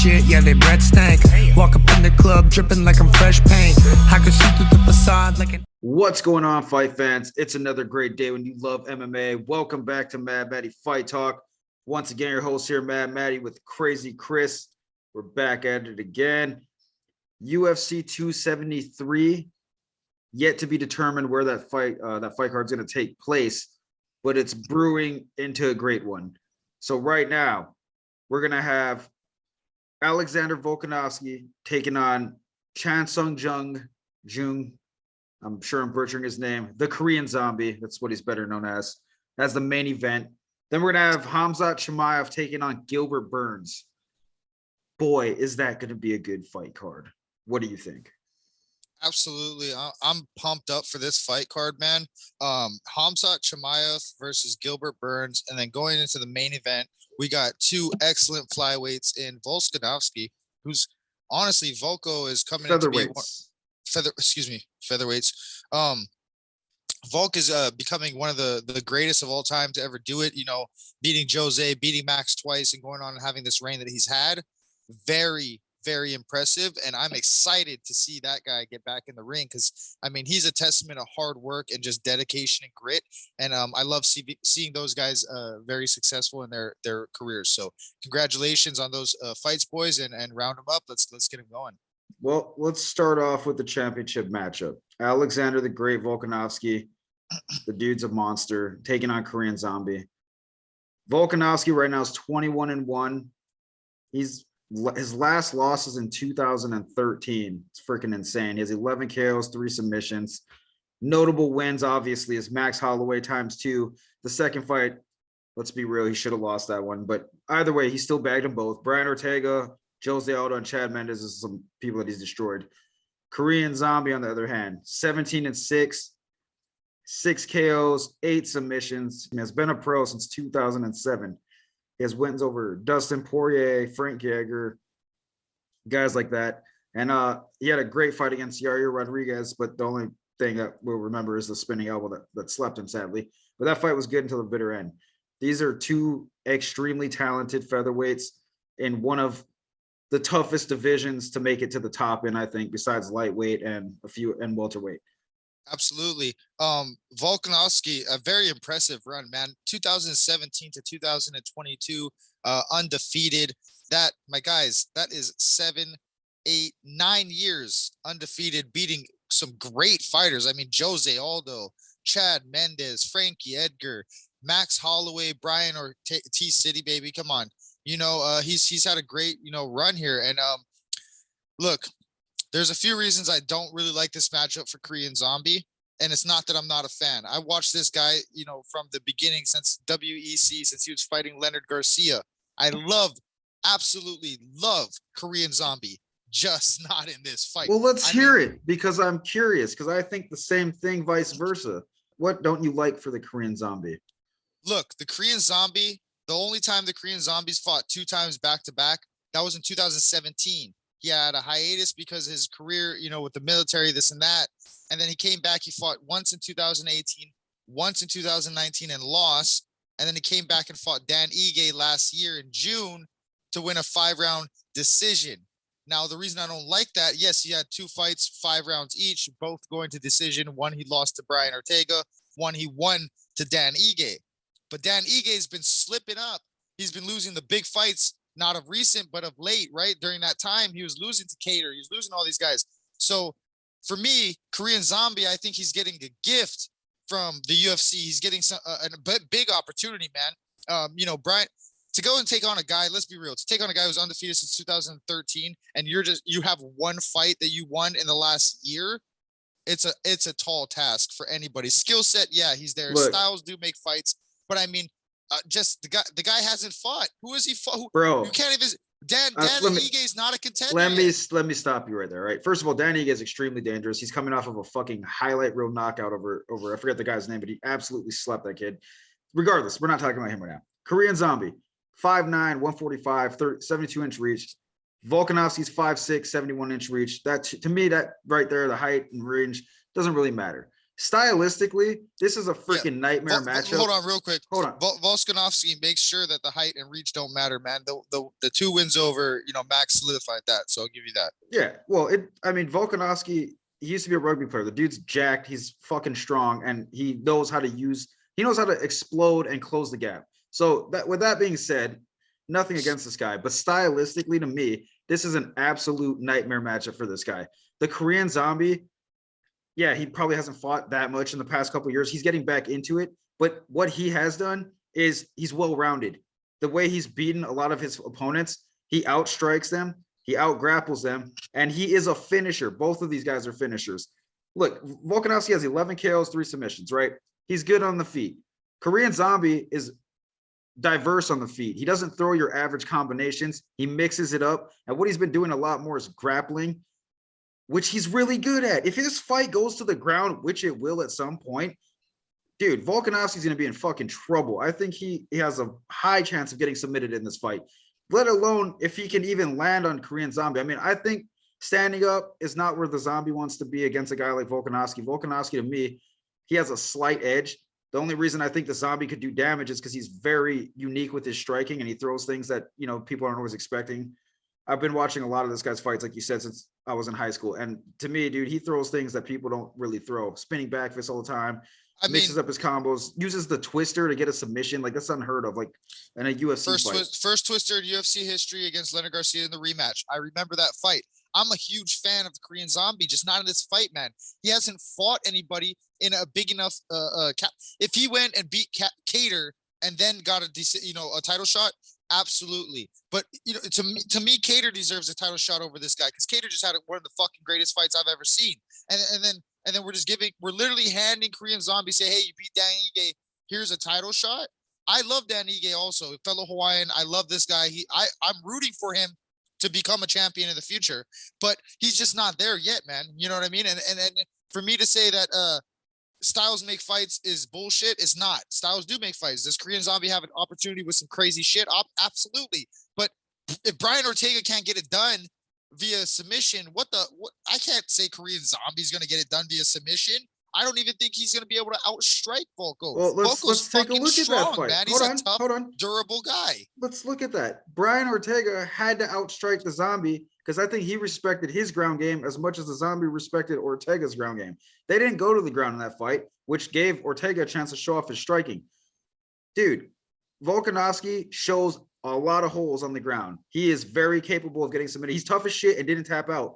shit, yeah, they breath stank. Walk up in the club, dripping like I'm fresh paint. I can see through the facade like an... What's going on, fight fans? It's another great day when you love MMA. Welcome back to Mad Matty Fight Talk. Once again, your host here, Mad Matty, with Crazy Chris. We're back at it again. UFC 273, yet to be determined where that fight card's going to take place, but it's brewing into a great one. So right now, we're going to have Alexander Volkanovski taking on Chan Jung. I'm sure I'm butchering his name. The Korean Zombie. That's what he's better known as the main event. Then we're going to have Khamzat Chimaev taking on Gilbert Burns. Boy, is that going to be a good fight card. What do you think? Absolutely. I'm pumped up for this fight card, man. Khamzat Chimaev versus Gilbert Burns. And then going into the main event, we got two excellent flyweights in Volkanovski, who's honestly, Volko is coming in to be featherweights. Volk is becoming one of the greatest of all time to ever do it. You know, beating Jose, beating Max twice, and going on and having this reign that he's had. Very, very impressive. And I'm excited to see that guy get back in the ring because, I mean, he's a testament of hard work and just dedication and grit. And I love seeing those guys very successful in their careers. So congratulations on those fights, boys, and round them up. Let's get them going. Well, let's start off with the championship matchup. Alexander the Great Volkanovski, the dude's a monster, taking on Korean Zombie. Volkanovski right now is 21-1. His last loss is in 2013. It's freaking insane. He has 11 KOs, 3 submissions. Notable wins, obviously, is Max Holloway ×2. The second fight, let's be real, he should have lost that one. But either way, he still bagged them both. Brian Ortega, Jose Aldo, and Chad Mendes is some people that he's destroyed. Korean Zombie, on the other hand, 17-6, 6 KOs, 8 submissions. He has been a pro since 2007. He has wins over Dustin Poirier, Frank Yeager, guys like that. And he had a great fight against Yair Rodriguez, but the only thing that we'll remember is the spinning elbow that slept him, sadly. But that fight was good until the bitter end. These are two extremely talented featherweights in one of the toughest divisions to make it to the top in, I think, besides lightweight and welterweight. Absolutely. Volkanovski, a very impressive run, man. 2017 to 2022, undefeated. That, my guys, that is 7, 8, 9 years undefeated, beating some great fighters. I mean, Jose Aldo, Chad Mendes, Frankie Edgar, Max Holloway, Brian or T-City, baby. Come on. You know, he's had a great, run here. And look, there's a few reasons I don't really like this matchup for Korean Zombie. And it's not that I'm not a fan. I watched this guy, from the beginning, since WEC, since he was fighting Leonard Garcia. I absolutely love Korean Zombie, just not in this fight. Well, let's hear it, because I'm curious, because I think the same thing, vice versa. What don't you like for the Korean Zombie? Look, the Korean Zombie, the only time the Korean Zombies fought 2 times back-to-back, that was in 2017. He had a hiatus because his career, with the military, this and that. And then he came back. He fought once in 2018, once in 2019 and lost. And then he came back and fought Dan Ige last year in June to win a 5-round decision. Now, the reason I don't like that, yes, he had 2 fights, 5 rounds each, both going to decision. One he lost to Brian Ortega. One he won to Dan Ige. But Dan Ige has been slipping up. He's been losing the big fights. Not of recent, but of late, right? During that time, he was losing to Cater. He was losing all these guys. So for me, Korean Zombie, I think he's getting a gift from the UFC. He's getting a big opportunity, man. Brian, to go and take on a guy, let's be real, to take on a guy who's undefeated since 2013, and you have one fight that you won in the last year. It's a tall task for anybody. Skill set, yeah, he's there. Look, Styles do make fights, but I mean, just the guy hasn't fought. Who is he fought? Bro, you can't even. Dan Ige is not a contender. Let me stop you right there. Right. First of all, Dan Ige is extremely dangerous. He's coming off of a fucking highlight reel knockout over. I forget the guy's name, but he absolutely slept that kid. Regardless, we're not talking about him right now. Korean Zombie, 5'9", 145, 72-inch reach. Volkanovski's 5'6", 71-inch reach. That, to me, that right there, the height and range doesn't really matter. stylistically, this is a freaking nightmare matchup. Hold on, real quick. Hold on. Volkanovski makes sure that the height and reach don't matter, man. The 2 wins over, Max solidified that, so I'll give you that. Yeah, well, Volkanovski, he used to be a rugby player. The dude's jacked. He's fucking strong, and he knows how to explode and close the gap. So with that being said, nothing against this guy, but stylistically to me, this is an absolute nightmare matchup for this guy. The Korean Zombie, yeah, he probably hasn't fought that much in the past couple of years. He's getting back into it, but what he has done is he's well-rounded. The way he's beaten a lot of his opponents, he outstrikes them, he outgrapples them, and he is a finisher. Both of these guys are finishers. Look, Volkanovski has 11 KOs, 3 submissions, right? He's good on the feet. Korean Zombie is diverse on the feet. He doesn't throw your average combinations. He mixes it up. And what he's been doing a lot more is grappling, which he's really good at. If his fight goes to the ground, which it will at some point, dude, Volkanovski's going to be in fucking trouble. I think he has a high chance of getting submitted in this fight, let alone if he can even land on Korean Zombie. I mean, I think standing up is not where the Zombie wants to be against a guy like Volkanovski. Volkanovski, to me, he has a slight edge. The only reason I think the Zombie could do damage is because he's very unique with his striking, and he throws things that, people aren't always expecting. I've been watching a lot of this guy's fights, like you said, since I was in high school. And to me, dude, he throws things that people don't really throw. Spinning back fists all the time, mixes up his combos, uses the twister to get a submission. Like, that's unheard of, like in a UFC fight. First twister in UFC history against Leonard Garcia in the rematch. I remember that fight. I'm a huge fan of the Korean Zombie, just not in this fight, man. He hasn't fought anybody in a big enough cap. If he went and beat Cater and then got a decent, a title shot, absolutely. But to me, Cater deserves a title shot over this guy, because Cater just had one of the fucking greatest fights I've ever seen. And then we're literally handing Korean Zombie, say, hey, you beat Dan Ige, here's a title shot. I love Dan Ige also, fellow Hawaiian. I love this guy. I'm rooting for him to become a champion in the future, but he's just not there yet, man. You know what I mean? And for me to say that styles make fights is bullshit is not. Styles do make fights. Does Korean Zombie have an opportunity with some crazy shit? Absolutely. But if Brian Ortega can't get it done via submission, what I can't say Korean Zombie's going to get it done via submission. I don't even think he's going to be able to outstrike Volko. Well, let's take a look at that fight. Man. He's a tough, durable guy. Let's look at that. Brian Ortega had to outstrike the Zombie because I think he respected his ground game as much as the Zombie respected Ortega's ground game. They didn't go to the ground in that fight, which gave Ortega a chance to show off his striking. Dude, Volkanovski shows a lot of holes on the ground. He is very capable of getting submitted. He's tough as shit and didn't tap out.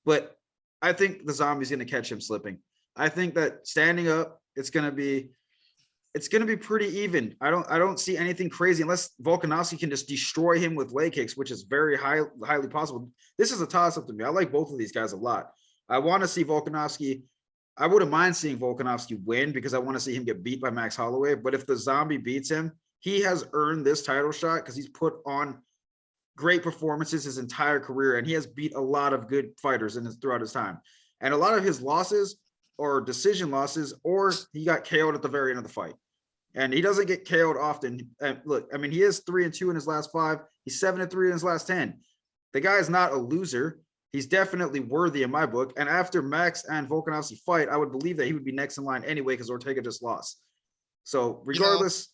But I think the Zombie's going to catch him slipping. I think that standing up, it's going to be pretty even. I don't see anything crazy unless Volkanovski can just destroy him with leg kicks, which is very highly possible. This is a toss-up to me. I like both of these guys a lot. I want to see Volkanovski. I wouldn't mind seeing Volkanovski win because I want to see him get beat by Max Holloway. But if the Zombie beats him, he has earned this title shot because he's put on great performances his entire career, and he has beat a lot of good fighters throughout his time. And a lot of his losses or decision losses, or he got KO'd at the very end of the fight. And he doesn't get KO'd often. And look, I mean, he is 3-2 in his last 5. He's 7-3 in his last 10. The guy is not a loser. He's definitely worthy in my book. And after Max and Volkanovski fight, I would believe that he would be next in line anyway because Ortega just lost. So regardless,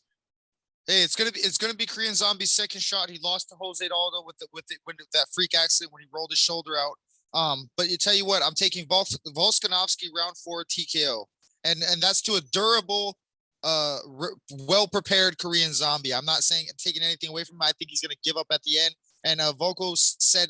hey, it's gonna be Korean Zombie's second shot. He lost to Jose Aldo with that freak accident when he rolled his shoulder out. But you tell you what, I'm taking Volkanovski round 4 TKO, and that's to a durable, well-prepared Korean Zombie. I'm not saying taking anything away from him. I think he's going to give up at the end. And Volko said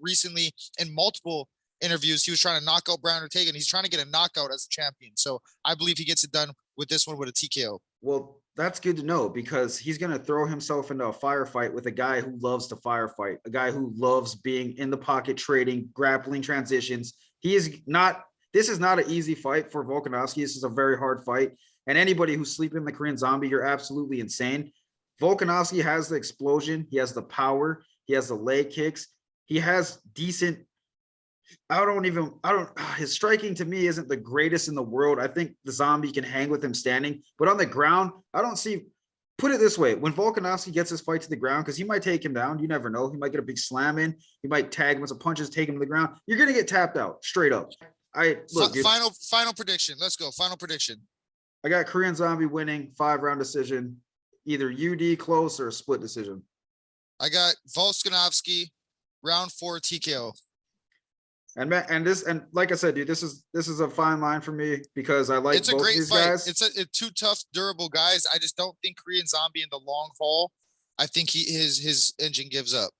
recently in multiple interviews he was trying to knock out Brian Ortega, and he's trying to get a knockout as a champion. So I believe he gets it done with this one with a TKO. Well, that's good to know because he's going to throw himself into a firefight with a guy who loves to firefight, a guy who loves being in the pocket, trading, grappling transitions. This is not an easy fight for Volkanovski. This is a very hard fight. And anybody who's sleeping the Korean Zombie, you're absolutely insane. Volkanovski has the explosion. He has the power. He has the leg kicks. He has decent. His striking to me isn't the greatest in the world. I think the Zombie can hang with him standing, but on the ground, put it this way. When Volkanovski gets his fight to the ground, because he might take him down, you never know. He might get a big slam in. He might tag him with some punches, take him to the ground. You're going to get tapped out straight up. Look, dude, Final prediction. Let's go. Final prediction. I got Korean Zombie winning 5-round decision, either UD close or a split decision. I got Volkanovski, round 4 TKO. And like I said, dude, this is a fine line for me because I like both these guys. It's two tough, durable guys. I just don't think Korean Zombie in the long haul. I think his engine gives up.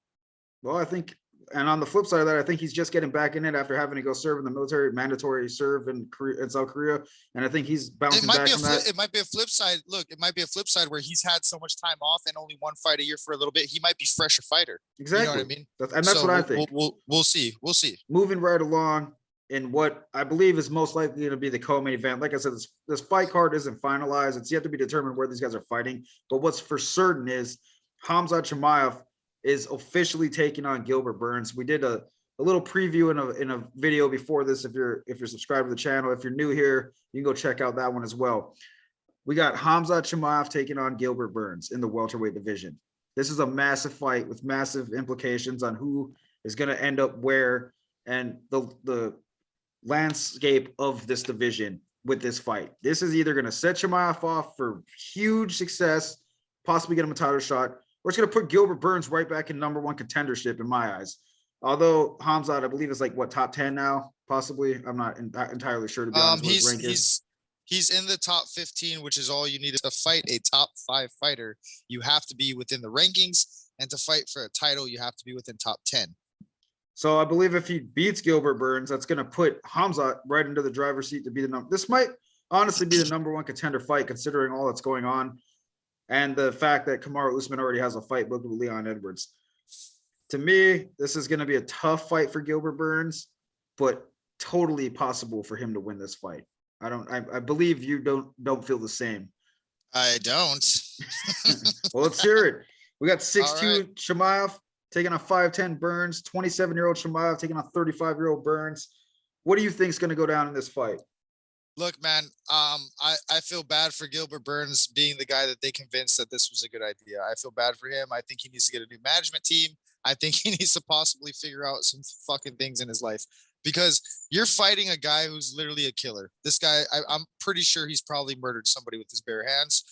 Well, I think, and on the flip side of that, I think he's just getting back in it after having to go serve in the military, mandatory serve in South Korea, and I think he's bouncing back from that. It might be a flip side. Look, it might be a flip side where he's had so much time off and only one fight a year for a little bit. He might be fresher fighter. Exactly. You know what I mean? That's what I think. We'll see. We'll see. Moving right along in what I believe is most likely going to be the co-main event. Like I said, this fight card isn't finalized. It's yet to be determined where these guys are fighting. But what's for certain is Khamzat Chimaev is officially taking on Gilbert Burns. We did a little preview in a video before this. If you're subscribed to the channel, if you're new here, you can go check out that one as well. We got Khamzat Chimaev taking on Gilbert Burns in the welterweight division. This is a massive fight with massive implications on who is going to end up where and the landscape of this division with this fight. This is either going to set Chimaev off for huge success, possibly get him a title shot, or it's going to put Gilbert Burns right back in #1 contendership in my eyes. Although Khamzat, I believe, is like what, top 10 now, possibly. I'm not entirely sure, to be honest. He's in the top 15, which is all you need to fight a top 5 fighter. You have to be within the rankings, and to fight for a title, you have to be within top 10. So I believe if he beats Gilbert Burns, that's going to put Khamzat right into the driver's seat to be the number. This might honestly be the #1 contender fight, considering all that's going on, and the fact that Kamaru Usman already has a fight booked with Leon Edwards. To me, this is going to be a tough fight for Gilbert Burns, but totally possible for him to win this fight. I believe you don't feel the same. I don't. Well, let's hear it. We got 6'2" right. Chimaev taking on 5'10" Burns, 27-year-old Chimaev taking on 35-year-old Burns. What do you think is going to go down in this fight? Look, man, I feel bad for Gilbert Burns being the guy that they convinced that this was a good idea. I feel bad for him. I think he needs to get a new management team. I think he needs to possibly figure out some fucking things in his life, because you're fighting a guy who's literally a killer. This guy, I'm pretty sure he's probably murdered somebody with his bare hands.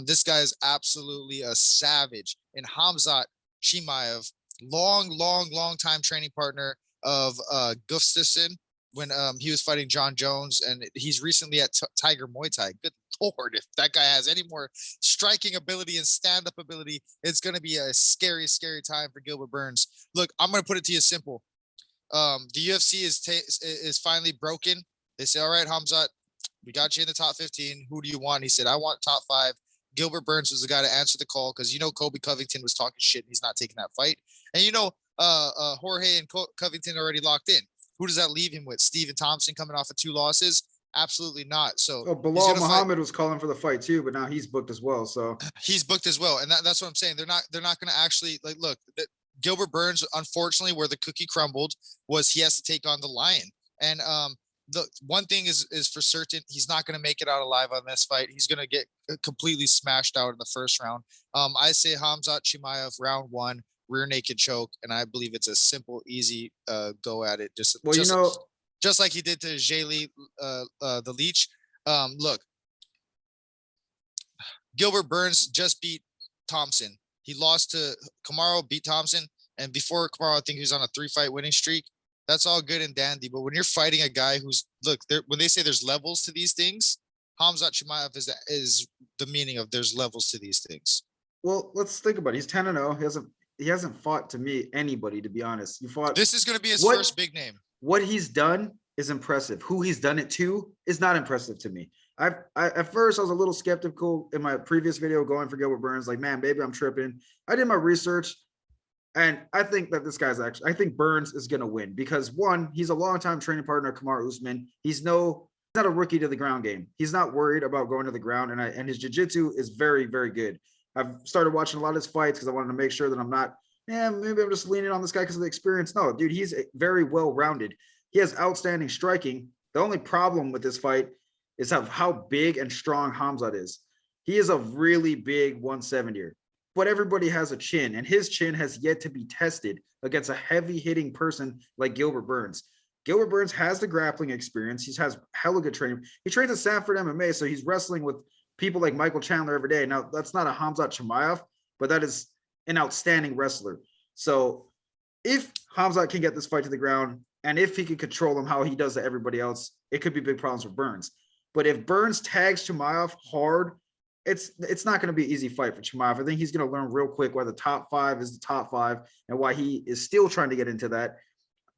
This guy is absolutely a savage. And Khamzat Chimaev, long time training partner of Gustafsson when he was fighting John Jones, and he's recently at Tiger Muay Thai. Good Lord, if that guy has any more striking ability and stand-up ability, it's going to be a scary time for Gilbert Burns. Look, I'm going to put it to you simple. The UFC is finally broken. They say, all right, Khamzat, we got you in the top 15. Who do you want? He said, I want top 5. Gilbert Burns was the guy to answer the call, because Kobe Covington was talking shit and he's not taking that fight. And Jorge and Covington already locked in. Who does that leave him with? Stephen Thompson coming off of 2 losses? Absolutely not. So Bilal Muhammad was calling for the fight too, but now he's booked as well. So he's booked as well, and that's what I'm saying. They're not going to actually look. Gilbert Burns, unfortunately, where the cookie crumbled was he has to take on the Lion. And the one thing is for certain, he's not going to make it out alive on this fight. He's going to get completely smashed out in the first round. I say Khamzat Chimaev, round 1, rear naked choke, and I believe it's a simple, easy go at it. Just like he did to Jaylee, the Leech. Look, Gilbert Burns just beat Thompson. He lost to Kamaru, beat Thompson, and before Kamaru, I think he was on a 3-fight winning streak. That's all good and dandy, but when you're fighting a guy who's when they say there's levels to these things, Khamzat Chimaev is the meaning of there's levels to these things. Well, let's think about it. He's 10-0. He hasn't fought, to me, anybody, to be honest. This is going to be his first big name. What he's done is impressive. Who he's done it to is not impressive to me. At first I was a little skeptical in my previous video going for Gilbert Burns, like, man, maybe I'm tripping. I did my research, and I think that I think Burns is going to win, because 1, he's a longtime training partner of Kamaru Usman. He's not a rookie to the ground game. He's not worried about going to the ground, and his jiu-jitsu is very, very good. I've started watching a lot of his fights because I wanted to make sure that I'm not, maybe I'm just leaning on this guy because of the experience. No, dude, he's very well-rounded. He has outstanding striking. The only problem with this fight is how big and strong Khamzat is. He is a really big 170er, but everybody has a chin, and his chin has yet to be tested against a heavy-hitting person like Gilbert Burns. Gilbert Burns has the grappling experience. He has hella good training. He trains at Sanford MMA, so he's wrestling with people like Michael Chandler every day. Now, that's not a Khamzat Chimaev, but that is an outstanding wrestler. So if Khamzat can get this fight to the ground, and if he can control him how he does to everybody else, it could be big problems for Burns. But if Burns tags Chimaev hard, it's not going to be an easy fight for Chimaev. I think he's going to learn real quick why the top 5 is the top 5 and why he is still trying to get into that.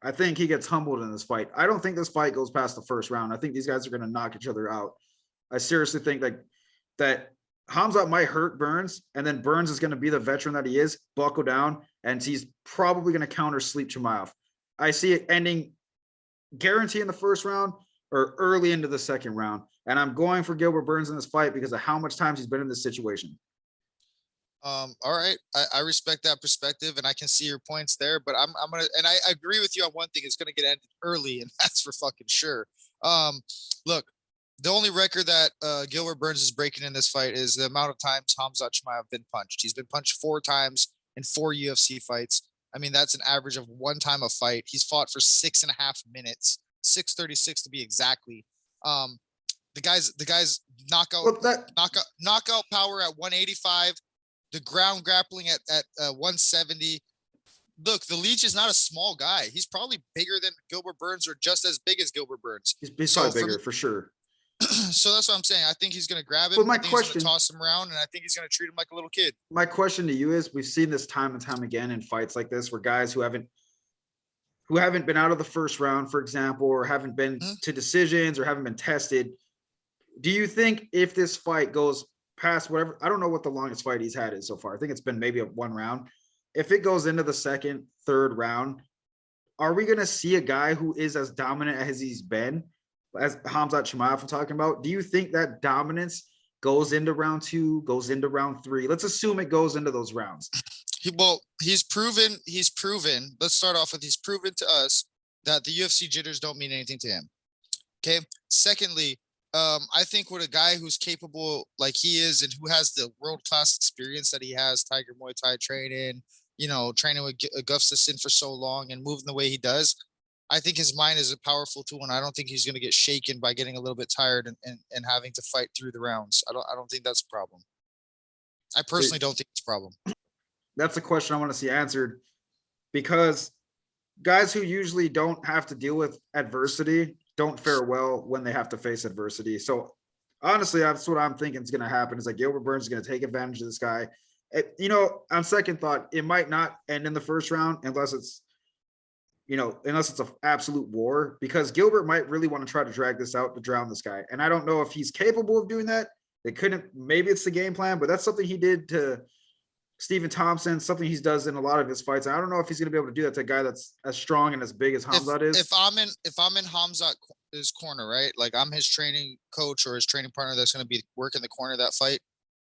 I think he gets humbled in this fight. I don't think this fight goes past the first round. I think these guys are going to knock each other out. I seriously think that Khamzat might hurt Burns, and then Burns is going to be the veteran that he is, buckle down, and he's probably going to counter sleep Chimaev. I see it ending guarantee in the first round or early into the second round. And I'm going for Gilbert Burns in this fight because of how much times he's been in this situation. All right. I respect that perspective, and I can see your points there, but I'm gonna, and I agree with you on one thing. It's gonna get ended early, and that's for fucking sure. Look, the only record that Gilbert Burns is breaking in this fight is the amount of times Khamzat Chimaev been punched. He's been punched 4 times in 4 UFC fights. I mean, that's an average of 1 time a fight. He's fought for 6.5 minutes, 6:36 to be exactly. The guy's knockout power at 185. The ground grappling at 170. Look, the Leech is not a small guy. He's probably bigger than Gilbert Burns or just as big as Gilbert Burns. He's probably bigger for sure. So that's what I'm saying. I think he's going to grab him. But my I think question, he's going to toss him around, and I think he's going to treat him like a little kid. My question to you is, we've seen this time and time again in fights like this where guys who haven't been out of the first round, for example, or haven't been to decisions or haven't been tested. Do you think if this fight goes past whatever, I don't know what the longest fight he's had is so far. I think it's been maybe 1 round. If it goes into the second, third round, are we going to see a guy who is as dominant as he's been, as Khamzat Chimaev I'm talking about? Do you think that dominance goes into round 2, goes into round 3? Let's assume it goes into those rounds. He's proven. Let's start off with, he's proven to us that the UFC jitters don't mean anything to him. Okay. Secondly, I think with a guy who's capable like he is and who has the world-class experience that he has, Tiger Muay Thai training, training with Gustafsson for so long and moving the way he does, I think his mind is a powerful tool, and I don't think he's going to get shaken by getting a little bit tired and having to fight through the rounds. I don't think that's a problem. I personally don't think it's a problem. That's a question I want to see answered, because guys who usually don't have to deal with adversity don't fare well when they have to face adversity. So honestly, that's what I'm thinking is going to happen, is that Gilbert Burns is going to take advantage of this guy. On second thought, it might not end in the first round unless it's an absolute war, because Gilbert might really want to try to drag this out to drown this guy. And I don't know if he's capable of doing that. They couldn't, maybe it's the game plan, but that's something he did to Stephen Thompson, something he does in a lot of his fights. I don't know if he's going to be able to do that to a guy that's as strong and as big as Khamzat is. If I'm in Khamzat's corner, right? Like I'm his training coach or his training partner that's going to be working the corner of that fight.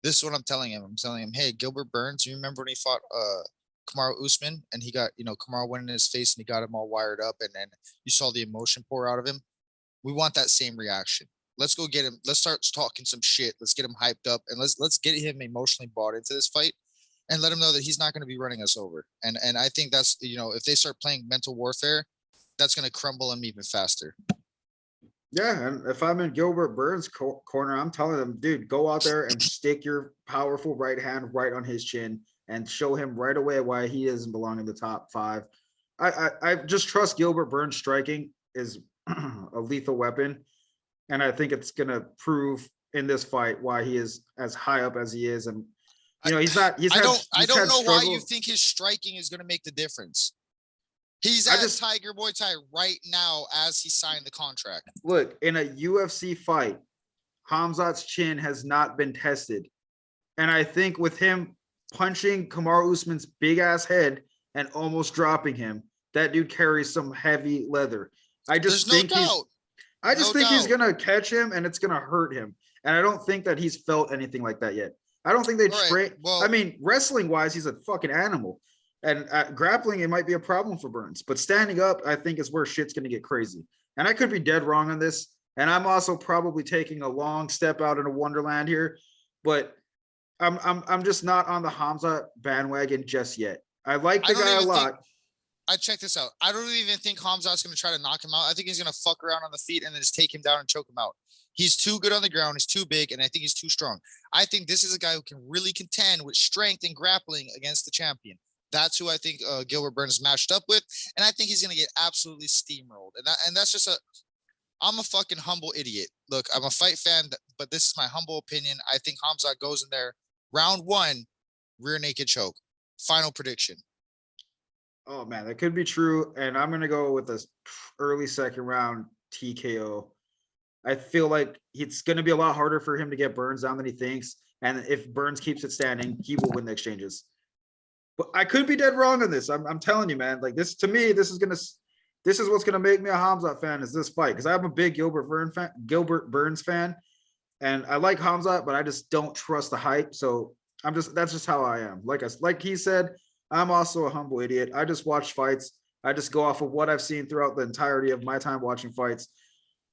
This is what I'm telling him. I'm telling him, hey, Gilbert Burns, you remember when he fought Kamaru Usman and he got, Kamaru went in his face and he got him all wired up, and then you saw the emotion pour out of him. We want that same reaction. Let's go get him. Let's start talking some shit. Let's get him hyped up, and let's get him emotionally bought into this fight, and let him know that he's not going to be running us over. And I think that's, if they start playing mental warfare, that's going to crumble him even faster. Yeah, and if I'm in Gilbert Burns' corner, I'm telling them, dude, go out there and stick your powerful right hand right on his chin and show him right away why he doesn't belong in the top 5. I just trust Gilbert Burns' striking is a lethal weapon, and I think it's going to prove in this fight why he is as high up as he is. And I don't know why you think his striking is going to make the difference. He's at Tiger Muay Thai right now as he signed the contract. Look, in a UFC fight, Khamzat's chin has not been tested. And I think with him punching Kamaru Usman's big ass head and almost dropping him, that dude carries some heavy leather. I just think he's going to catch him and it's going to hurt him. And I don't think that he's felt anything like that yet. I don't think they train. Well, I mean, wrestling wise, he's a fucking animal. And grappling, it might be a problem for Burns. But standing up, I think, is where shit's going to get crazy. And I could be dead wrong on this. And I'm also probably taking a long step out in a wonderland here. But I'm just not on the Khamzat bandwagon just yet. I like the guy a lot. I check this out. I don't even think Khamzat's going to try to knock him out. I think he's going to fuck around on the feet and then just take him down and choke him out. He's too good on the ground. He's too big, and I think he's too strong. I think this is a guy who can really contend with strength and grappling against the champion. That's who I think Gilbert Burns matched up with, and I think he's going to get absolutely steamrolled. And that's just I'm a fucking humble idiot. Look, I'm a fight fan, but this is my humble opinion. I think Khamzat goes in there round 1, rear naked choke. Final prediction. Oh man, that could be true. And I'm gonna go with this early second round TKO. I feel like it's gonna be a lot harder for him to get Burns down than he thinks. And if Burns keeps it standing, he will win the exchanges. But I could be dead wrong on this. I'm telling you, man. Like this to me, this is what's gonna make me a Khamzat fan is this fight. Because I'm a big Gilbert Burns fan. And I like Khamzat, but I just don't trust the hype. So that's just how I am. Like he said, I'm also a humble idiot. I just watch fights. I just go off of what I've seen throughout the entirety of my time watching fights.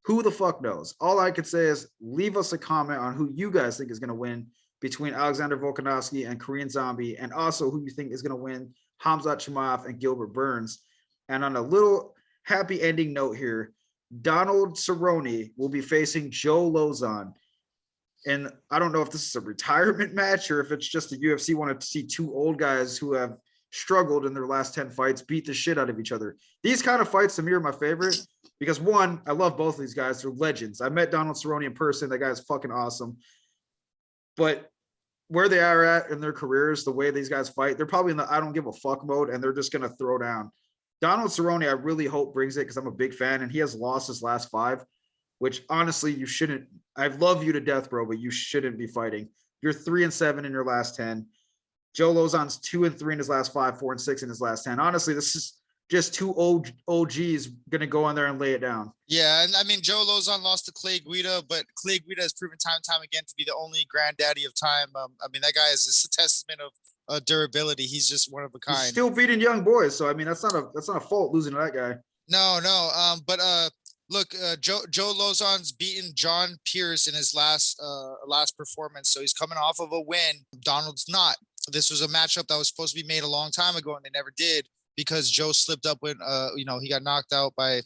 Who the fuck knows? All I could say is leave us a comment on who you guys think is going to win between Alexander Volkanovski and Korean Zombie, and also who you think is going to win Khamzat Chimaev and Gilbert Burns. And on a little happy ending note here, Donald Cerrone will be facing Joe Lauzon. And I don't know if this is a retirement match or if it's just the UFC wanted to see two old guys who have struggled in their last 10 fights beat the shit out of each other. These kind of fights to me are my favorite because one, I love both of these guys. They're legends. I met Donald Cerrone in person. That guy is fucking awesome. But where they are at in their careers, the way these guys fight, they're probably in the I don't give a fuck mode and they're just going to throw down. Donald Cerrone, I really hope brings it because I'm a big fan and he has lost his last 5. Which honestly, you shouldn't. I love you to death, bro, but you shouldn't be fighting. You're 3-7 in your last 10. Joe Lauzon's 2-3 in his last 5, 4-6 in his last 10. Honestly, this is just two old OGs gonna go in there and lay it down. Yeah, and I mean Joe Lauzon lost to Clay Guida, but Clay Guida has proven time and time again to be the only granddaddy of time. I mean that guy is just a testament of durability. He's just one of a kind. He's still beating young boys, so I mean that's not a fault losing to that guy. No. Look, Joe Lauzon's beaten John Pierce in his last performance, so he's coming off of a win. Donald's not. This was a matchup that was supposed to be made a long time ago, and they never did because Joe slipped up when he got knocked out by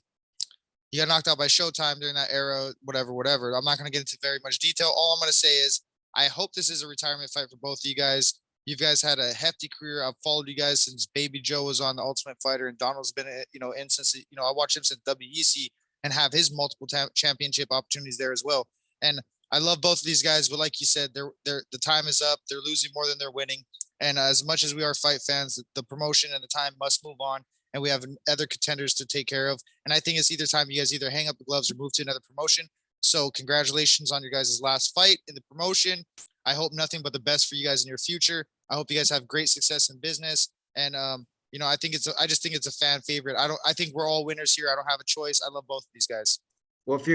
Showtime during that era. Whatever. I'm not going to get into very much detail. All I'm going to say is I hope this is a retirement fight for both of you guys. You guys had a hefty career. I've followed you guys since Baby Joe was on The Ultimate Fighter, and Donald's been in since I watched him since WEC. And have his multiple championship opportunities there as well. And I love both of these guys, but like you said, the time is up. They're losing more than they're winning. And as much as we are fight fans, the promotion and the time must move on. And we have other contenders to take care of. And I think it's either time you guys either hang up the gloves or move to another promotion. So congratulations on your guys' last fight in the promotion. I hope nothing but the best for you guys in your future. I hope you guys have great success in business. And I just think it's a fan favorite. I think we're all winners here. I don't have a choice. I love both of these guys. Well, if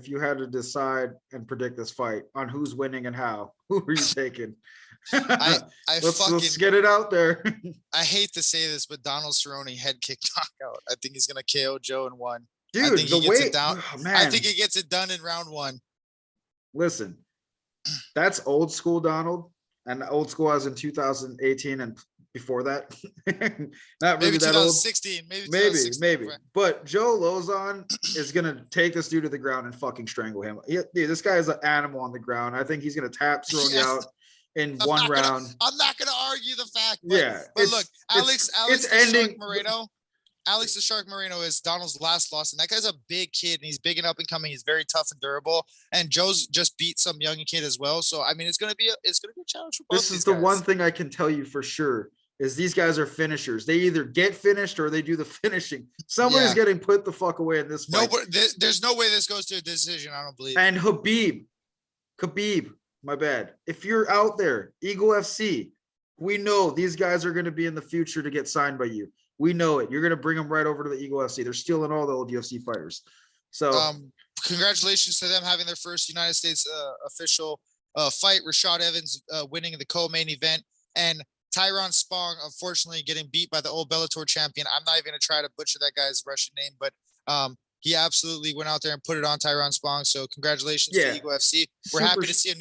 you had to decide and predict this fight on who's winning and how, who are you taking? Let's get it out there. I hate to say this, but Donald Cerrone head kick knockout. I think he's gonna KO Joe in 1. Dude, I think he gets it down. Oh, man. I think he gets it done in round 1. Listen, that's old school Donald, and old school as in 2018 and before that. Not really maybe that 2016, old. Maybe. But Joe Lauzon is gonna take this dude to the ground and fucking strangle him. Dude, this guy is an animal on the ground. I think he's gonna tap Cerrone out in one round. I'm not gonna argue the fact. But look, Alex the Shark Moreno is Donald's last loss, and that guy's a big kid, and he's big and up and coming. He's very tough and durable, and Joe's just beat some young kid as well. So I mean, it's gonna be a challenge for both. This is the one thing I can tell you for sure is these guys are finishers. They either get finished or they do the finishing. Somebody's getting put the fuck away in this fight. There's no way this goes to a decision. I don't believe. And Khabib, my bad. If you're out there, Eagle FC, we know these guys are going to be in the future to get signed by you. We know it. You're going to bring them right over to the Eagle FC. They're stealing all the old UFC fighters. So congratulations to them having their first United States official fight. Rashad Evans winning the co-main event, and Tyron Spong, unfortunately, getting beat by the old Bellator champion. I'm not even going to try to butcher that guy's Russian name, but he absolutely went out there and put it on Tyron Spong. So congratulations to Eagle FC. We're happy to see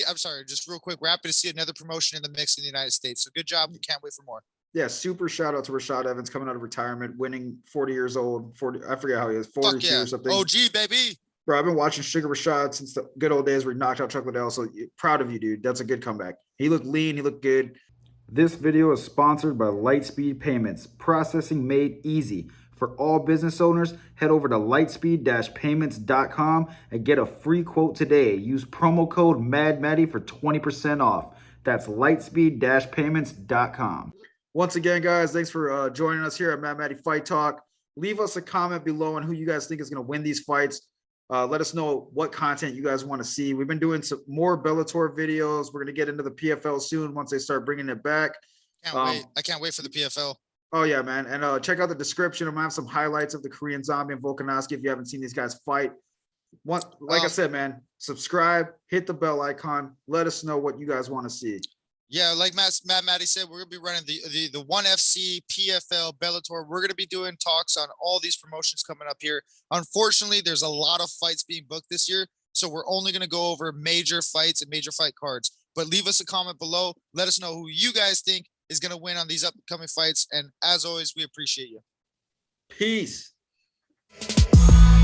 I'm sorry, just real quick. We're happy to see another promotion in the mix in the United States. So good job. We can't wait for more. Yeah, super shout out to Rashad Evans coming out of retirement, winning 40 years old. 40, I forget how he is, 42 Fuck yeah. or something. OG, baby. Bro, I've been watching Sugar Rashad since the good old days where he knocked out Chuck Liddell. So proud of you, dude. That's a good comeback. He looked lean. He looked good. This video is sponsored by Lightspeed Payments. Processing made easy. For all business owners, head over to lightspeed-payments.com and get a free quote today. Use promo code MADMATTY for 20% off. That's lightspeed-payments.com. Once again, guys, thanks for joining us here at Mad Matty Fight Talk. Leave us a comment below on who you guys think is going to win these fights. Let us know what content you guys want to see. We've been doing some more Bellator videos. We're going to get into the PFL soon once they start bringing it back. Can't wait. I can't wait for the PFL. Oh, yeah, man. And check out the description. I'm going to have some highlights of the Korean Zombie and Volkanovski if you haven't seen these guys fight. Like I said, man, subscribe, hit the bell icon. Let us know what you guys want to see. Yeah, like Matty said, we're gonna be running the ONE FC, PFL, Bellator. We're gonna be doing talks on all these promotions coming up here. Unfortunately, there's a lot of fights being booked this year, so we're only gonna go over major fights and major fight cards. But leave us a comment below. Let us know who you guys think is gonna win on these upcoming fights. And as always, we appreciate you. Peace.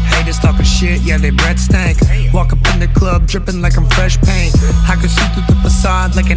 Haters talking shit, yeah, they breath stank. Walk up in the club dripping like I'm fresh paint. I can see through the facade like an